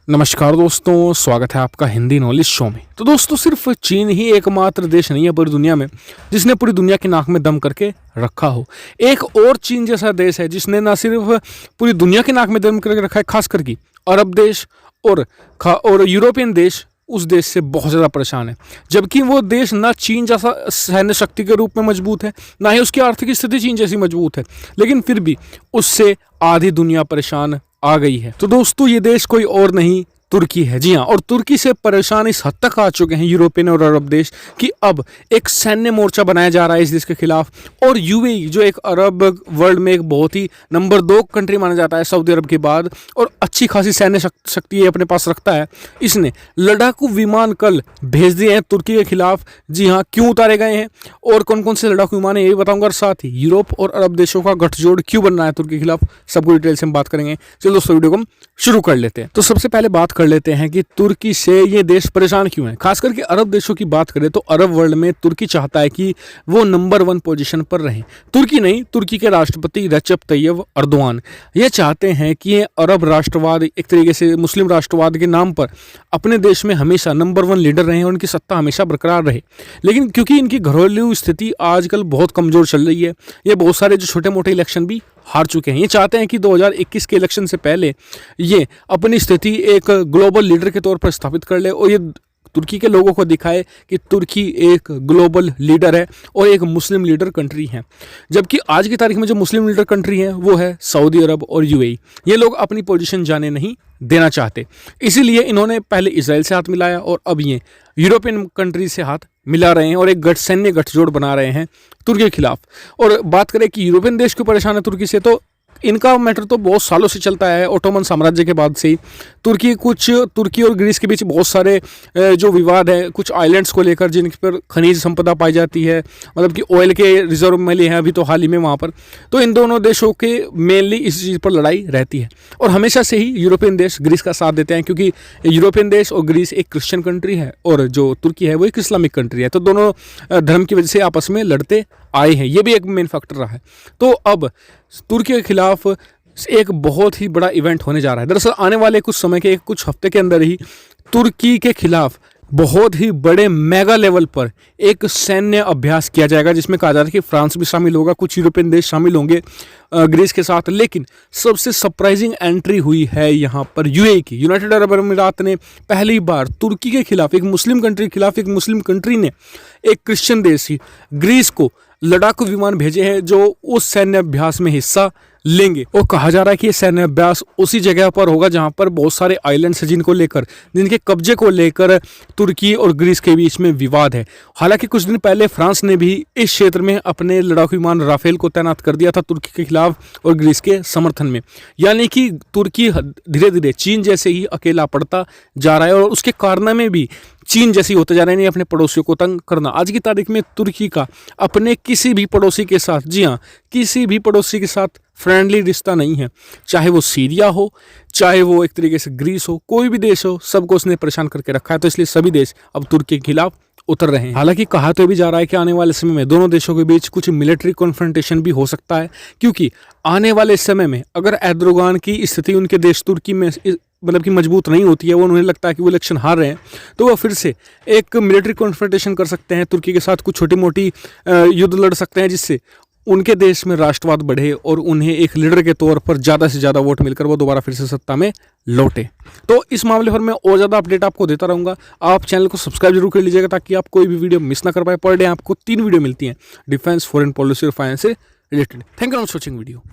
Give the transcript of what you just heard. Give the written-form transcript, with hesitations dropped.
नमस्कार दोस्तों, स्वागत है आपका हिंदी नॉलेज शो में। तो दोस्तों, सिर्फ चीन ही एकमात्र देश नहीं है पूरी दुनिया में जिसने पूरी दुनिया की नाक में दम करके रखा हो। एक और चीन जैसा देश है जिसने ना सिर्फ पूरी दुनिया की नाक में दम करके रखा है, खास करके अरब देश और यूरोपियन देश उस देश से बहुत ज़्यादा परेशान है। जबकि वो देश ना चीन जैसा सैन्य शक्ति के रूप में मजबूत है, ना ही उसकी आर्थिक स्थिति चीन जैसी मजबूत है, लेकिन फिर भी उससे आधी दुनिया परेशान आ गई है। तो दोस्तों, ये देश कोई और नहीं, तुर्की है। जी हाँ, और तुर्की से परेशान इस हद तक आ चुके हैं यूरोपियन और अरब देश कि अब एक सैन्य मोर्चा बनाया जा रहा है इस देश के खिलाफ। और यूएई, जो एक अरब वर्ल्ड में एक बहुत ही नंबर 2 कंट्री माना जाता है सऊदी अरब के बाद, और अच्छी खासी सैन्य शक्ति ये अपने पास रखता है, इसने लड़ाकू विमान कल भेज दिए हैं तुर्की के खिलाफ। जी हाँ, क्यों उतारे गए हैं और कौन कौन से लड़ाकू विमान है, यही बताऊंगा। और साथ ही यूरोप और अरब देशों का गठजोड़ क्यों बन रहा है तुर्की के खिलाफ, सबको डिटेल से हम बात करेंगे। चलो दोस्तों, वीडियो को हम शुरू कर लेते हैं। तो सबसे पहले बात कर लेते हैं कि तुर्की से ये देश परेशान क्यों है। खास करके अरब देशों की बात करें तो अरब वर्ल्ड में तुर्की चाहता है कि वो नंबर 1 पोजीशन पर रहे। तुर्की नहीं, तुर्की के राष्ट्रपति रजब तैयब अर्दोआन ये चाहते हैं कि ये अरब राष्ट्रवाद, एक तरीके से मुस्लिम राष्ट्रवाद के नाम पर अपने देश में हमेशा नंबर 1 लीडर रहे और उनकी सत्ता हमेशा बरकरार रहे। लेकिन क्योंकि इनकी घरेलू स्थिति आजकल बहुत कमजोर चल रही है, ये बहुत सारे जो छोटे मोटे इलेक्शन भी हार चुके हैं। ये चाहते हैं कि 2021 के इलेक्शन से पहले ये अपनी स्थिति एक ग्लोबल लीडर के तौर पर स्थापित कर ले और ये तुर्की के लोगों को दिखाए कि तुर्की एक ग्लोबल लीडर है और एक मुस्लिम लीडर कंट्री है। जबकि आज की तारीख में जो मुस्लिम लीडर कंट्री है वो है सऊदी अरब और यूएई। ये लोग अपनी पोजीशन जाने नहीं देना चाहते, इसीलिए इन्होंने पहले इजराइल से हाथ मिलाया और अब ये यूरोपियन कंट्री से हाथ मिला रहे हैं और एक सैन्य गठजोड़ बना रहे हैं तुर्की के खिलाफ। और बात करें कि यूरोपियन देश क्यों परेशान है तुर्की से, तो इनका मैटर तो बहुत सालों से चलता है। ओटोमन साम्राज्य के बाद से ही तुर्की और ग्रीस के बीच बहुत सारे जो विवाद है, कुछ आइलैंड्स को लेकर जिन पर खनिज संपदा पाई जाती है, मतलब कि ऑयल के रिजर्व मिले हैं अभी तो हाल ही में वहाँ पर। तो इन दोनों देशों के मेनली इस चीज़ पर लड़ाई रहती है और हमेशा से ही यूरोपियन देश ग्रीस का साथ देते हैं, क्योंकि यूरोपियन देश और ग्रीस एक क्रिश्चियन कंट्री है और जो तुर्की है वो एक इस्लामिक कंट्री है। तो दोनों धर्म की वजह से आपस में लड़ते आए हैं, ये भी एक मेन फैक्टर रहा है। तो अब तुर्की के खिलाफ एक बहुत ही बड़ा इवेंट होने जा रहा है। दरअसल आने वाले कुछ हफ्ते के अंदर ही तुर्की के खिलाफ बहुत ही बड़े मेगा लेवल पर एक सैन्य अभ्यास किया जाएगा, जिसमें कहा जा रहा है कि फ्रांस भी शामिल होगा, कुछ यूरोपियन देश शामिल होंगे ग्रीस के साथ। लेकिन सबसे सरप्राइजिंग एंट्री हुई है यहाँ पर यूएई की। यूनाइटेड अरब अमीरात ने पहली बार तुर्की के खिलाफ, एक मुस्लिम कंट्री के खिलाफ, एक मुस्लिम कंट्री ने एक क्रिश्चियन देश ही ग्रीस को लड़ाकू विमान भेजे हैं जो उस सैन्य अभ्यास में हिस्सा लेंगे। और कहा जा रहा है कि ये सैन्य अभ्यास उसी जगह पर होगा जहां पर बहुत सारे आइलैंड्स हैं जिनके कब्जे को लेकर तुर्की और ग्रीस के बीच में विवाद है। हालांकि कुछ दिन पहले फ्रांस ने भी इस क्षेत्र में अपने लड़ाकू विमान राफेल को तैनात कर दिया था तुर्की के खिलाफ और ग्रीस के समर्थन में। यानी कि तुर्की धीरे धीरे चीन जैसे ही अकेला पड़ता जा रहा है और उसके कारनामे भी चीन जैसी होते जा रहे हैं, अपने पड़ोसियों को तंग करना। आज की तारीख में तुर्की का अपने किसी भी पड़ोसी के साथ, जी हाँ, किसी भी पड़ोसी के साथ फ्रेंडली रिश्ता नहीं है। चाहे वो सीरिया हो, चाहे वो एक तरीके से ग्रीस हो, कोई भी देश हो, सबको उसने परेशान करके रखा है। तो इसलिए सभी देश अब तुर्की के खिलाफ उतर रहे हैं। हालांकि कहा तो भी जा रहा है कि आने वाले समय में दोनों देशों के बीच कुछ मिलिट्री कॉन्फ्रंटेशन भी हो सकता है, क्योंकि आने वाले समय में अगर एर्दोगान की स्थिति उनके देश तुर्की में मतलब कि मजबूत नहीं होती है, वो उन्हें लगता है कि वो इलेक्शन हार रहे हैं, तो वो फिर से एक मिलिट्री कॉन्फ्रंटेशन कर सकते हैं तुर्की के साथ, कुछ छोटी मोटी युद्ध लड़ सकते हैं, जिससे उनके देश में राष्ट्रवाद बढ़े और उन्हें एक लीडर के तौर पर ज़्यादा से ज़्यादा वोट मिलकर वो दोबारा फिर से सत्ता में लौटे। तो इस मामले पर मैं और ज़्यादा अपडेट आपको देता रहूँगा। आप चैनल को सब्सक्राइब जरूर कर लीजिएगा ताकि आप कोई भी वीडियो मिस ना कर पाए। पर डे आपको 3 वीडियो मिलती हैं डिफेंस, फॉरेन पॉलिसी और फाइनेंस से related. Thank you for watching video.